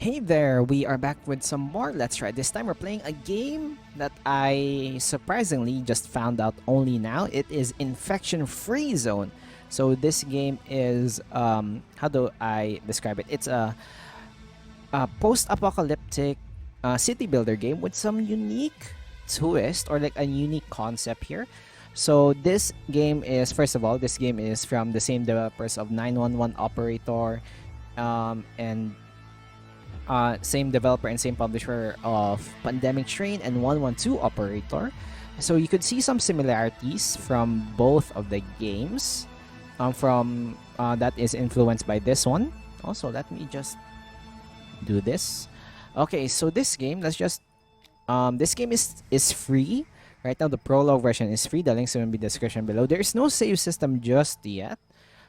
Hey there, we are back with some more Let's Try. This time we're playing a game that I surprisingly just found out only now. It is Infection Free Zone. So this game is, how do I describe it? It's a post-apocalyptic city builder game with some unique twist or like a unique concept here. So this game is, first of all, this game is from the same developers of 911 Operator, and same developer and same publisher of Pandemic Train and 112 Operator. So you could see some similarities from both of the games, from that is influenced by this one. Also, let me just do this. Okay, so this game, let's just this game is free. Right now the prologue version is free. The links will be in the description below. There is no save system just yet.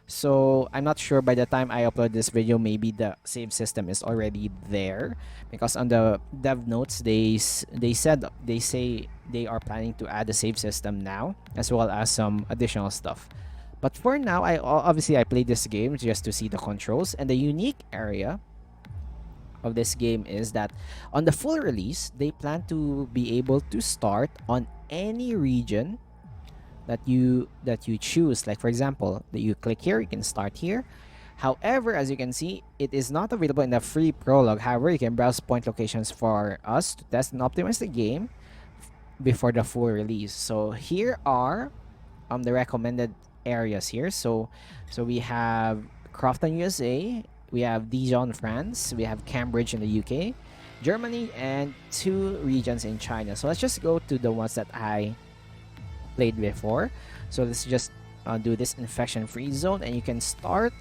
So I'm not sure by the time I upload this video, maybe the save system is already there, because on the dev notes they say they are planning to add a save system now, as well as some additional stuff. But for now, obviously I played this game just to see the controls, and the unique area of this game is that on the full release they plan to be able to start on any region that you choose. Like for example, that you click here, you can start here. However, as you can see, it is not available in the free prologue. However, you can browse point locations for us to test and optimize the game before the full release. So here are the recommended areas here. So we have Crofton, USA, we have Dijon, France, we have Cambridge in the UK, Germany, and 2 regions in China. So let's just go to the ones that I played before. So let's just do this infection free zone, and you can start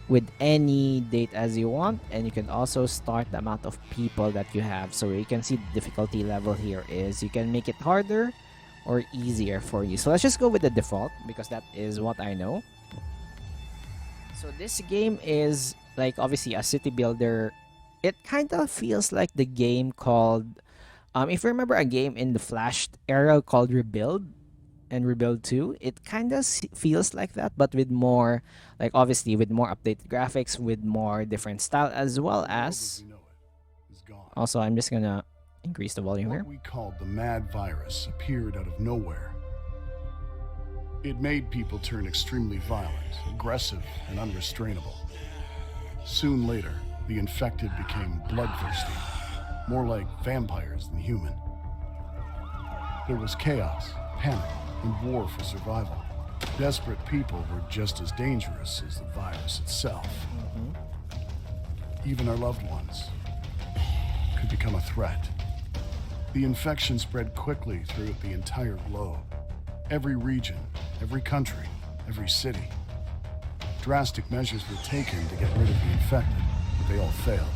with any date as you want, and you can also start the amount of people that you have. So you can see the difficulty level here is you can make it harder or easier for you. So let's just go with the default because that is what I know. So this game is like obviously a city builder. It kind of feels like the game called if you remember a game in the Flash era called Rebuild and Rebuild 2, it kind of feels like that, but with more, like obviously with more updated graphics, with more different style, as well as also I'm just gonna increase the volume here. What we called the mad virus appeared out of nowhere. It made people turn extremely violent, aggressive, and unrestrainable. Soon later, the infected became bloodthirsty, more like vampires than human. There was chaos, panic, and war for survival. Desperate people were just as dangerous as the virus itself. Even our loved ones could become a threat. The infection spread quickly throughout the entire globe. Every region, every country, every city. Drastic measures were taken to get rid of the infected, but they all failed.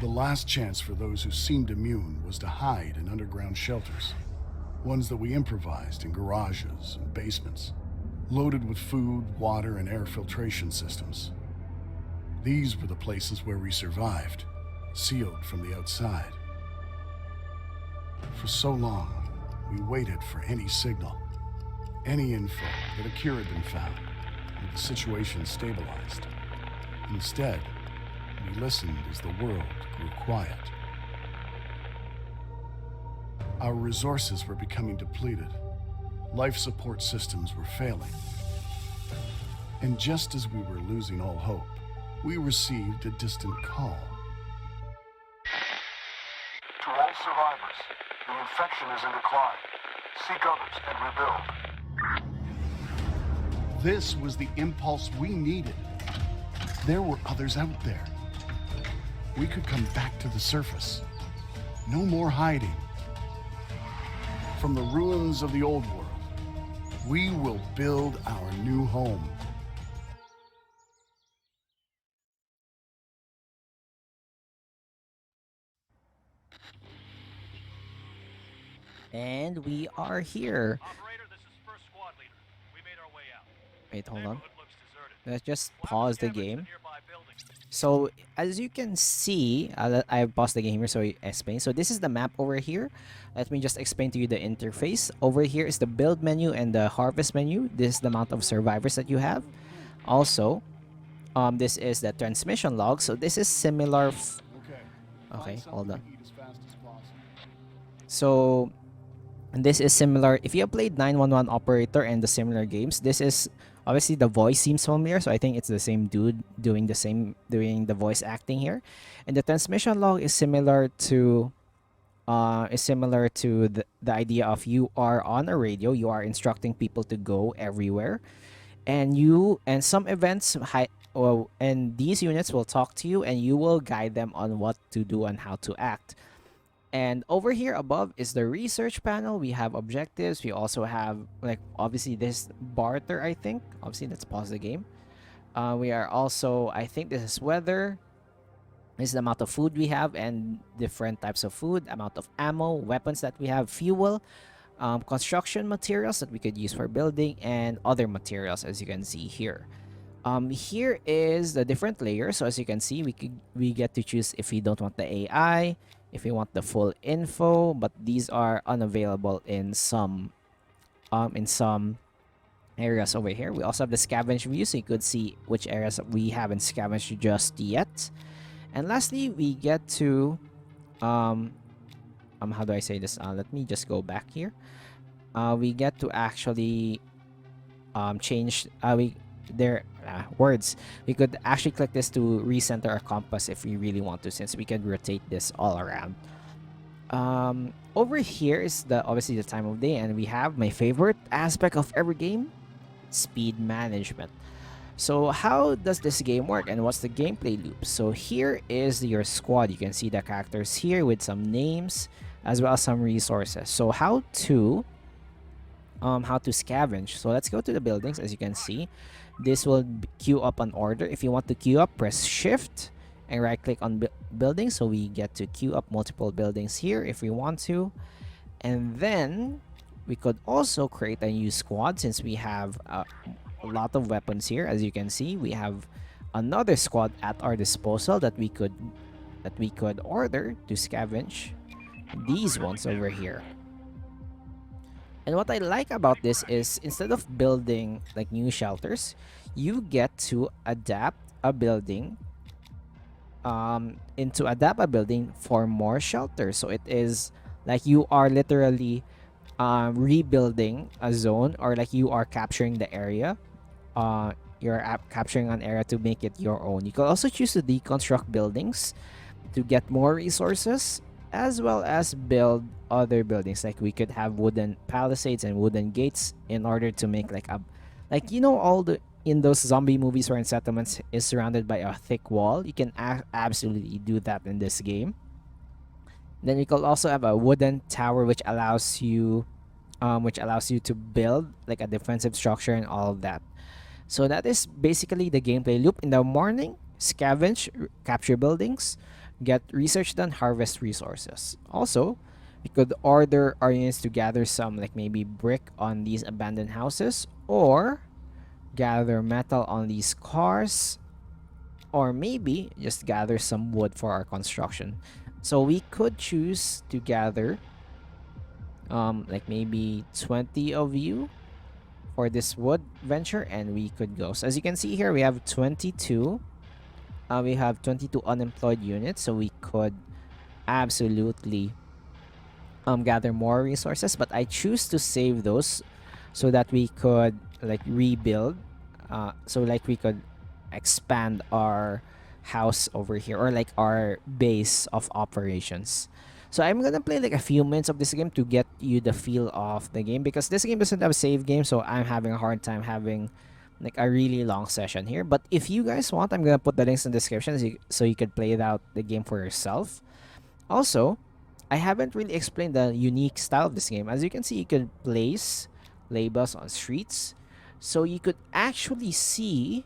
The last chance for those who seemed immune was to hide in underground shelters. Ones that we improvised in garages and basements, loaded with food, water, and air filtration systems. These were the places where we survived, sealed from the outside. For so long, we waited for any signal, any info that a cure had been found, and the situation stabilized. Instead, we listened as the world grew quiet. Our resources were becoming depleted. Life support systems were failing. And just as we were losing all hope, we received a distant call. To all survivors, the infection is in decline. Seek others and rebuild. This was the impulse we needed. There were others out there. We could come back to the surface. No more hiding. From the ruins of the old world, we will build our new home. And we are here. Operator, this is first squad leader. We made our way out. Wait, hold on. Neighborhood looks deserted. Let's just We'll have pause to the canvass game. nearby buildings. So as you can see, I paused the game here so I explain. So this is the map over here. Let me just explain to you the interface. Over here is the build menu and the harvest menu. This is the amount of survivors that you have. Also, This is the transmission log. So this is similar. Okay. Okay, Find hold something on. to eat as fast as possible. So this is similar. If you have played 911 Operator and the similar games, this is obviously the voice seems familiar. So I think it's the same dude doing the voice acting here, and the transmission log is similar to the idea of you are on a radio, you are instructing people to go everywhere, and some events and these units will talk to you and you will guide them on what to do and how to act. And over here above is the research panel. We have objectives. We also have like obviously this barter. I think obviously let's pause the game. We are also, I think this is weather. This is the amount of food we have and different types of food, amount of ammo, weapons that we have, fuel, construction materials that we could use for building, and other materials as you can see here. Here is the different layers. So as you can see, we get to choose if we don't want the AI, if we want the full info, but these are unavailable in some areas over here. We also have the scavenge view, so you could see which areas we haven't scavenged just yet. And lastly, we get to how do I say this? Let me just go back here. We get to actually change words. We could actually click this to recenter our compass if we really want to, since we can rotate this all around. Over here is obviously the time of day, and we have my favorite aspect of every game, speed management. So how does this game work and what's the gameplay loop? So here is your squad. You can see the characters here with some names as well as some resources. So how to scavenge. So let's go to the buildings. As you can see, this will queue up an order. If you want to queue up, press shift and right click on buildings, so we get to queue up multiple buildings here if we want to. And then we could also create a new squad, since we have a lot of weapons here. As you can see, we have another squad at our disposal that we could order to scavenge these ones over here. And what I like about this is, instead of building like new shelters, you get to adapt a building for more shelters. So it is like you are literally rebuilding a zone, or like you are capturing the area. You're capturing an area to make it your own. You can also choose to deconstruct buildings to get more resources, as well as build other buildings. Like we could have wooden palisades and wooden gates in order to make all the in those zombie movies where in settlements is surrounded by a thick wall. You can absolutely do that in this game. Then you can also have a wooden tower which allows you to build like a defensive structure and all of that. So that is basically the gameplay loop. In the morning, scavenge, capture buildings, get research done, harvest resources. Also, we could order our units to gather some like maybe brick on these abandoned houses, or gather metal on these cars, or maybe just gather some wood for our construction. So we could choose to gather like maybe 20 of you for this wood venture, and we could go. So as you can see here, we have 22 unemployed units, so we could absolutely gather more resources, but I choose to save those so that we could like rebuild, so like we could expand our house over here, or like our base of operations. So I'm gonna play like a few minutes of this game to get you the feel of the game, because this game doesn't have a save game, so I'm having a hard time having like a really long session here. But if you guys want, I'm gonna put the links in the description so you could play out the game for yourself. Also, I haven't really explained the unique style of this game. As you can see, you could place labels on streets, so you could actually see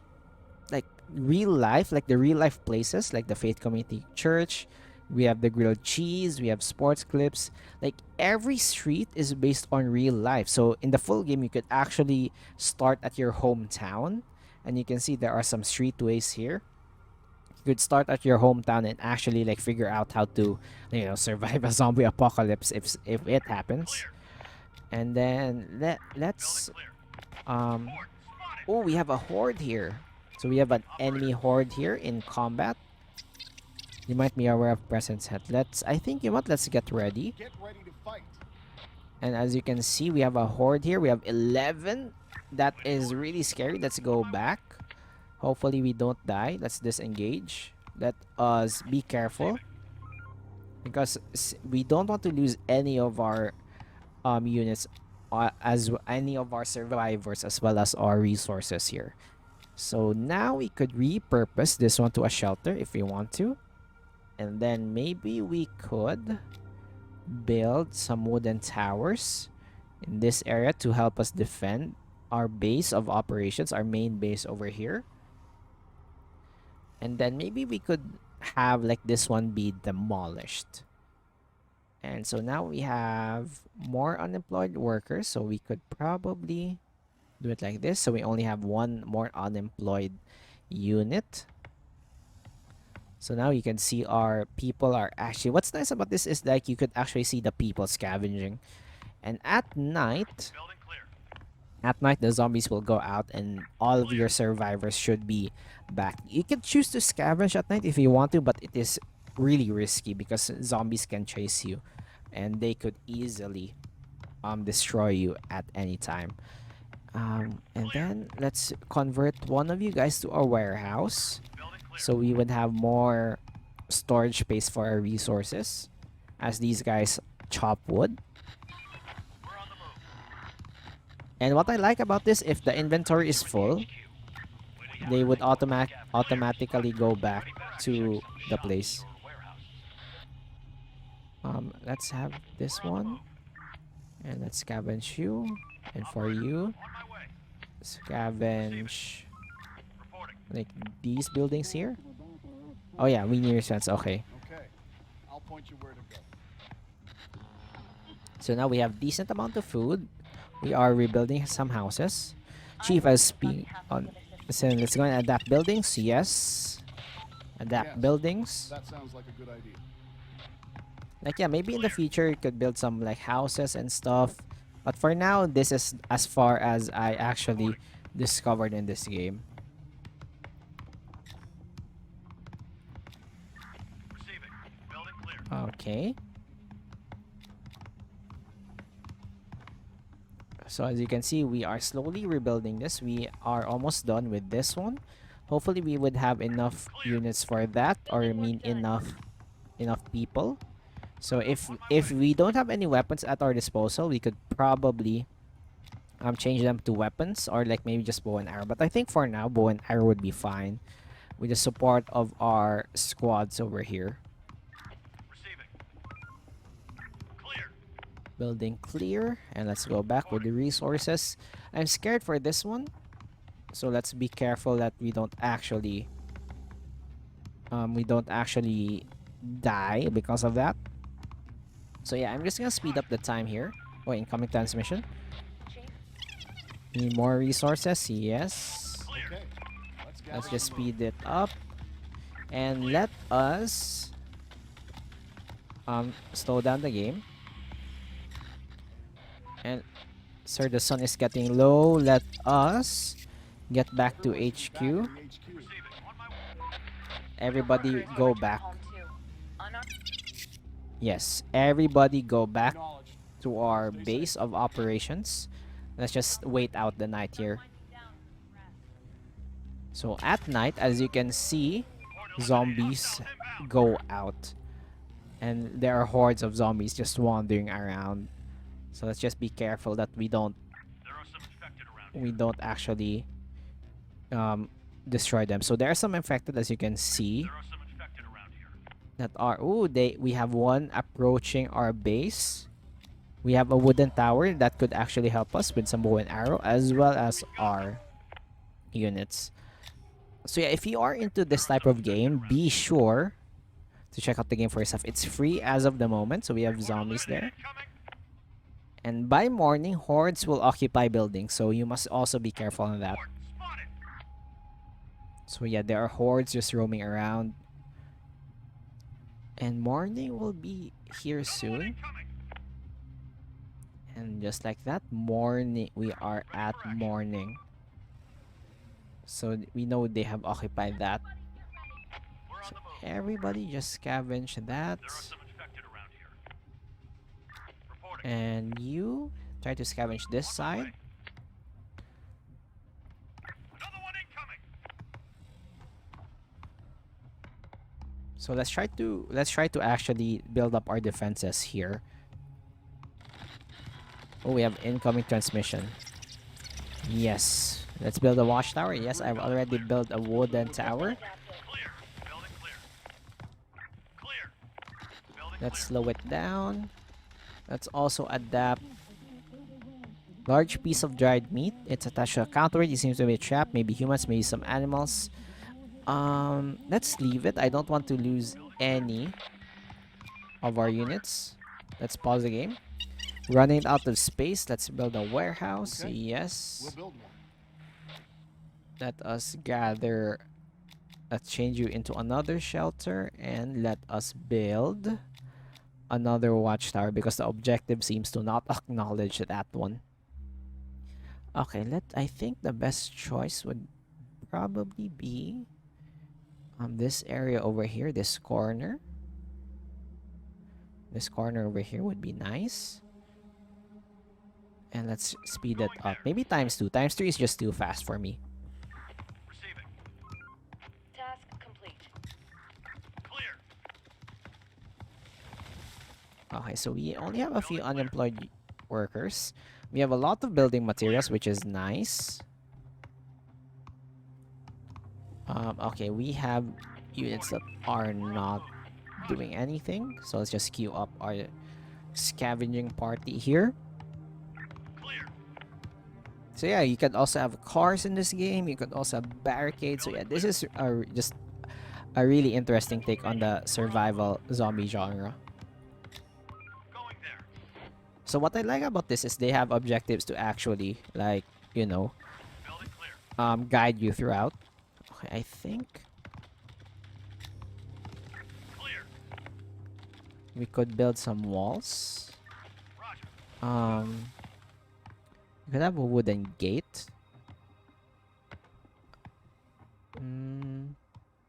like real life, like the real life places, like the Faith Community Church. We have the grilled cheese, we have sports clips. Like every street is based on real life. So in the full game, you could actually start at your hometown, and you can see there are some streetways here. You could start at your hometown and actually like figure out how to, survive a zombie apocalypse if it happens. And then let's oh, we have a horde here. So we have an enemy horde here in combat. You might be aware of presence head. I think you know what, let's get ready. Get ready to fight. And as you can see, we have a horde here. We have 11. That is really scary. Let's go back. Hopefully we don't die. Let's disengage. Let us be careful. Because we don't want to lose any of our units, any of our survivors, as well as our resources here. So now we could repurpose this one to a shelter if we want to. And then maybe we could build some wooden towers in this area to help us defend our base of operations, our main base over here. And then maybe we could have like this one be demolished. And so now we have more unemployed workers, so we could probably do it like this. So we only have one more unemployed unit. So now you can see our people are actually, what's nice about this is like you could actually see the people scavenging. And at night the zombies will go out and all of your survivors should be back. You can choose to scavenge at night if you want to, but it is really risky because zombies can chase you and they could easily destroy you at any time. And then let's convert one of you guys to a warehouse. So we would have more storage space for our resources as these guys chop wood. And what I like about this, if the inventory is full, they would automatically go back to the place. Let's have this one. And let's scavenge you. And for you, scavenge like these buildings here. Oh yeah, we need your sense. Okay. Okay, I'll point you where to go. So now we have decent amount of food. We are rebuilding some houses. Chief has speak on. So let's go and adapt buildings. Yes. Adapt Yes, buildings. That sounds like a good idea. Like yeah, maybe in the future you could build some like houses and stuff. But for now, this is as far as I actually discovered in this game. Okay. So as you can see, we are slowly rebuilding this. We are almost done with this one. Hopefully we would have enough units for that, or I mean enough people. So if we don't have any weapons at our disposal, we could probably change them to weapons, or like maybe just bow and arrow. But I think for now, bow and arrow would be fine with the support of our squads over here. Building clear, and let's go back with the resources. I'm scared for this one, so let's be careful that we don't actually die because of that. So yeah, I'm just gonna speed up the time here. Oh, incoming transmission. Need more resources? Yes. Okay, Let's just speed it up, and let us slow down the game. And sir, the sun is getting low. Let us get back to HQ. Everybody go back. Yes, everybody go back to our base of operations. Let's just wait out the night here. So at night, as you can see, zombies go out. And there are hordes of zombies just wandering around. So let's just be careful that we don't actually destroy them. So there are some infected, as you can see, that are we have one approaching our base. We have a wooden tower that could actually help us with some bow and arrow, as well as our units. So yeah, if you are into this type of game, be sure to check out the game for yourself. It's free as of the moment. So we have zombies there. And by morning, hordes will occupy buildings, so you must also be careful on that. So yeah, there are hordes just roaming around. And morning will be here soon. And just like that, morning, we are at morning. So we know they have occupied that. We're on So the move. everybody just scavenge that. There are some infected around here. Reporting. And you try to scavenge this On my side. way. Another one incoming. So let's try to actually build up our defenses here. Oh, we have incoming transmission. Yes. Let's build a watchtower. Yes, I've already built a wooden tower. Clear. Building clear. Clear. Building Let's clear. slow it down. Let's also adapt. Large piece of dried meat. It's attached to a counter. It seems to be a trap. Maybe humans, maybe some animals. Let's leave it. I don't want to lose any of our units. Let's pause the game. Running out of space. Let's build a warehouse. Okay. Yes. We'll build one. Let us gather. Let's change you into another shelter and let us build another watchtower because the objective seems to not acknowledge that one. Okay, I think the best choice would probably be this area over here, this corner. This corner over here would be nice. And let's speed it up. Maybe times 2. Times 3 is just too fast for me. Receiving. Task complete. Clear. Okay, so we only have a few unemployed workers. We have a lot of building materials, which is nice. Okay, we have units that are not doing anything. So let's just queue up our scavenging party here. Clear. So yeah, you can also have cars in this game. You could also have barricades. So yeah, this is just a really interesting take on the survival zombie genre. Going there. So what I like about this is they have objectives to actually, like, you know, Building clear. guide you throughout. Okay, I think Clear. we could build some walls. Roger. We could have a wooden gate.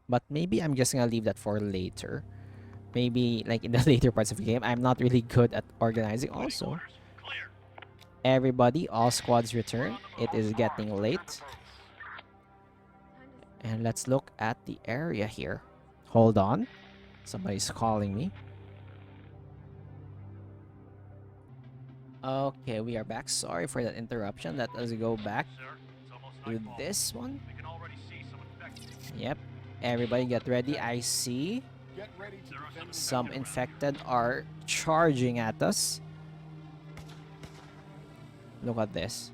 But maybe I'm just gonna leave that for later. Maybe like in the later parts of the game. I'm not really good at organizing. Also, Orders. Clear. everybody, all squads return. It is getting late. And let's look at the area here. Hold on. Somebody's calling me. Okay, we are back. Sorry for that interruption. Let us go back Sir, it's almost to nightfall. this one. We can already see some infected. Yep. Everybody get ready. I see Get ready to There are defend some infected are charging at us. Look at this.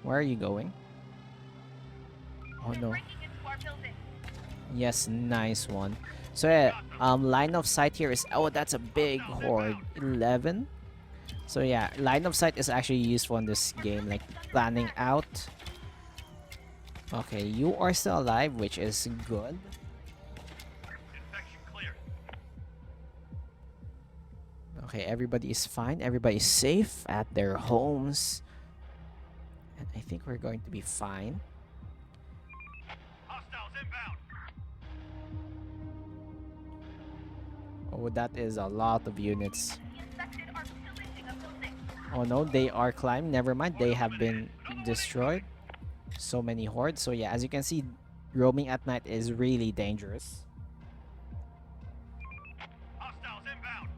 Where are you going? Oh no. Yes, nice one. So yeah, line of sight here is, oh, that's a big horde. 11. So yeah, line of sight is actually useful in this game, like planning out. Okay, you are still alive, which is good. Infection clear. Okay, everybody is fine. Everybody is safe at their homes. And I think we're going to be fine. Hostiles inbound. Oh, that is a lot of units. Oh no, they are climbing. Never mind, they have been destroyed. So many hordes. So yeah, as you can see, roaming at night is really dangerous. Hostiles inbound.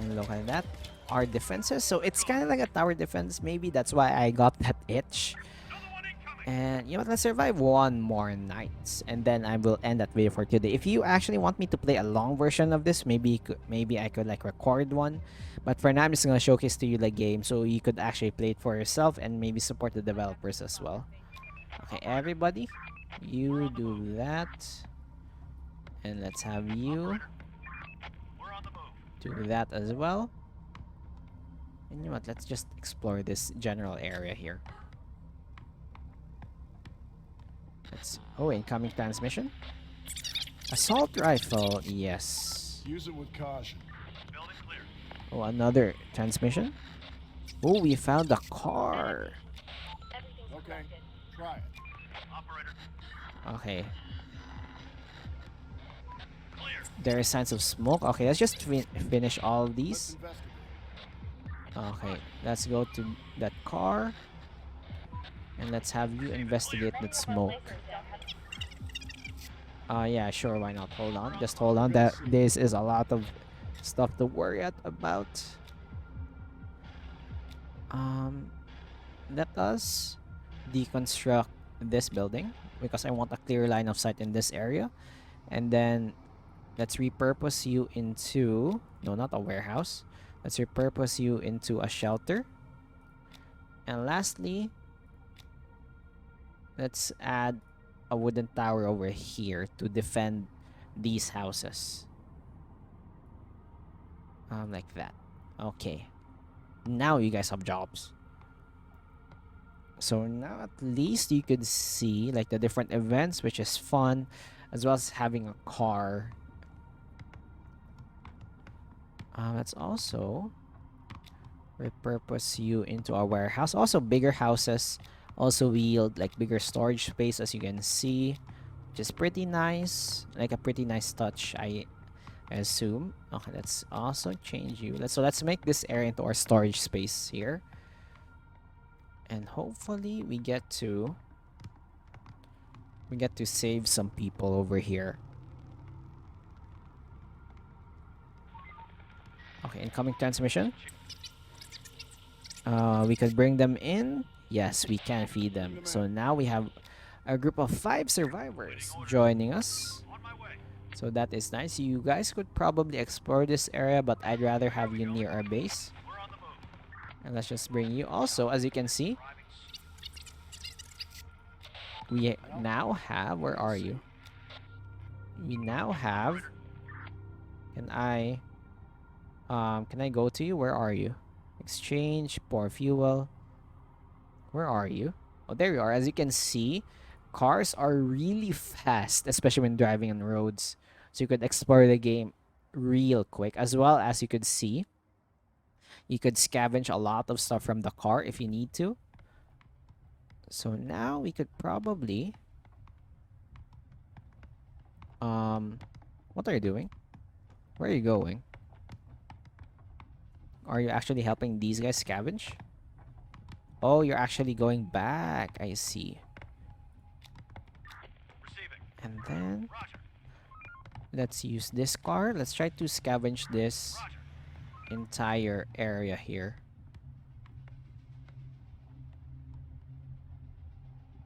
And look at that. Our defenses. So it's kind of like a tower defense. Maybe that's why I got that itch. Another one incoming. And you know what, let's survive one more night. And then I will end that video for today. If you actually want me to play a long version of this, maybe I could like record one. But for now, I'm just going to showcase to you the game so you could actually play it for yourself and maybe support the developers as well. Okay, everybody, you do that. And let's have you We're on the move. do that as well. And you know what, let's just explore this general area here. Oh, incoming transmission. Assault rifle, yes. Use it with caution. Building clear. Oh, another transmission. Oh, we found a car. Everything's Okay, collected. try it. Operator, Okay. clear. There are signs of smoke. Okay, let's just finish all Let's these. investigate. Okay, let's go to that car. And let's have you investigate that smoke. Yeah, sure, why not? Hold on, just hold on. That this is a lot of stuff to worry about. Um, let us deconstruct this building because I want a clear line of sight in this area. And then let's repurpose you into... No, not a warehouse. Let's repurpose you into a shelter. And lastly, let's add a wooden tower over here to defend these houses. Like that. Okay. Now you guys have jobs. So now at least you could see like the different events, which is fun, as well as having a car. Let's also repurpose you into a warehouse. Also, bigger houses also yield like bigger storage space, as you can see, which is pretty nice. Like a pretty nice touch, I assume. Okay, let's also change you. Let's make this area into our storage space here. And hopefully we get to save some people over here. Okay, incoming transmission. We could bring them in. Yes, we can feed them. So now we have a group of 5 survivors joining us. On my way. So that is nice. You guys could probably explore this area, but I'd rather have you near our base. We're on the move. And let's just bring you. Also, as you can see, we now have... Where are you? We now have... Can I go to you? Where are you? Exchange, pour fuel. Where are you? Oh, there you are. As you can see, cars are really fast, especially when driving on roads. So you could explore the game real quick. As well as you could see, you could scavenge a lot of stuff from the car if you need to. So now we could probably... What are you doing? Where are you going? Are you actually helping these guys scavenge? Oh, you're actually going back. I see. Receiving. And then Roger. let's use this car. Let's try to scavenge this Roger. entire area here.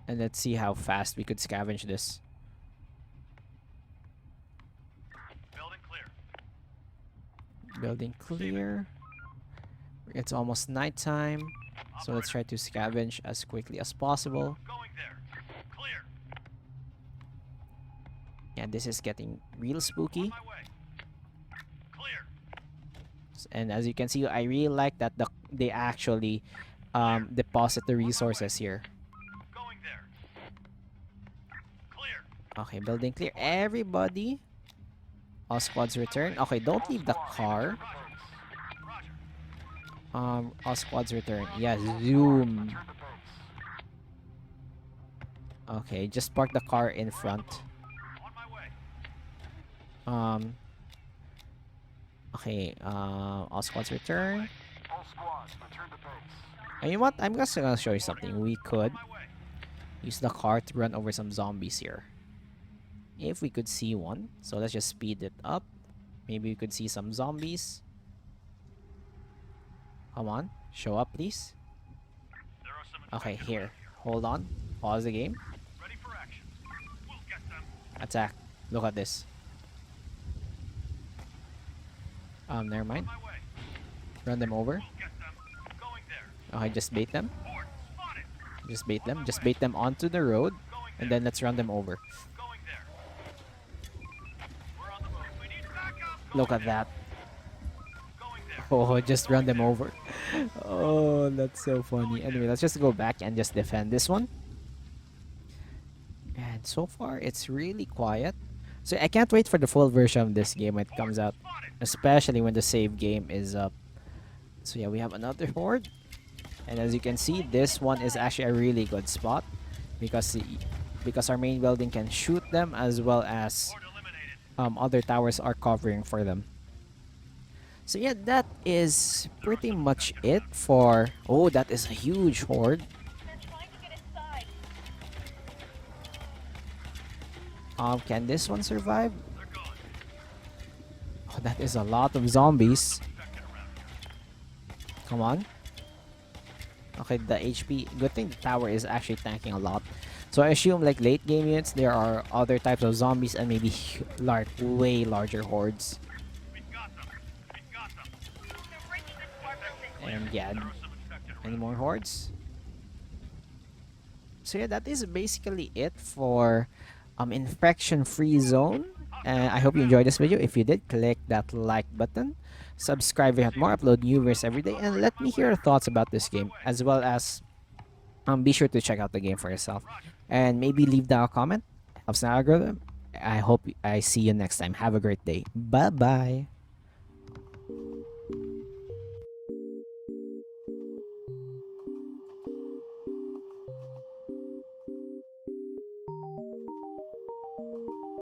And let's see how fast we could scavenge this. Building clear. Building clear. It's almost nighttime. So let's try to scavenge as quickly as possible. Going there. Clear. Yeah, this is getting real spooky. On my way. Clear. And as you can see, I really like that they actually deposit the resources here. Going there. Clear. Okay, building clear. Everybody. All squads return. Okay, don't leave the car. Roger. All squads return. Yeah, zoom. Return to base. Okay, just park the car in front. On my way. Okay, all squads return. All squads, return to base. And you know what? I'm just gonna show you something. We could On my way. use the car to run over some zombies here. If we could see one. So let's just speed it up. Maybe we could see some zombies. Come on, show up, please. There are some Okay, infected here. around Hold on. Pause the game. Ready for action. We'll get them. Attack. Look at this. Never mind. On my way. Run them over. We'll get them. Going there. Okay, just bait them. Horde spotted. Just bait them. Just bait them onto the road. Going And there. then let's run them over. Going there. We're on the move. We need backup. Look at that. Going there. Oh, just run them over. Oh, that's so funny. Anyway, let's just go back and just defend this one. And so far, it's really quiet. So I can't wait for the full version of this game when it comes out. Spotted. Especially when the save game is up. So yeah, we have another horde. And as you can see, this one is actually a really good spot because because our main building can shoot them, as well as other towers are covering for them. So yeah, that is pretty much it for... Oh, that is a huge horde. They're trying to get inside. Can this one survive? Oh, that is a lot of zombies. Come on. Okay, the HP. Good thing the tower is actually tanking a lot. So I assume like late game units, there are other types of zombies and maybe way larger hordes. They're breaking into our building. And yeah, any more hordes? So yeah, that is basically it for infection-free zone. I hope you enjoyed this video. If you did, click that like button. Subscribe if you have more. Upload new videos every day. And let me hear your thoughts about this game. As well as be sure to check out the game for yourself. And maybe leave down a comment. Helps the algorithm. I hope I see you next time. Have a great day. Bye-bye.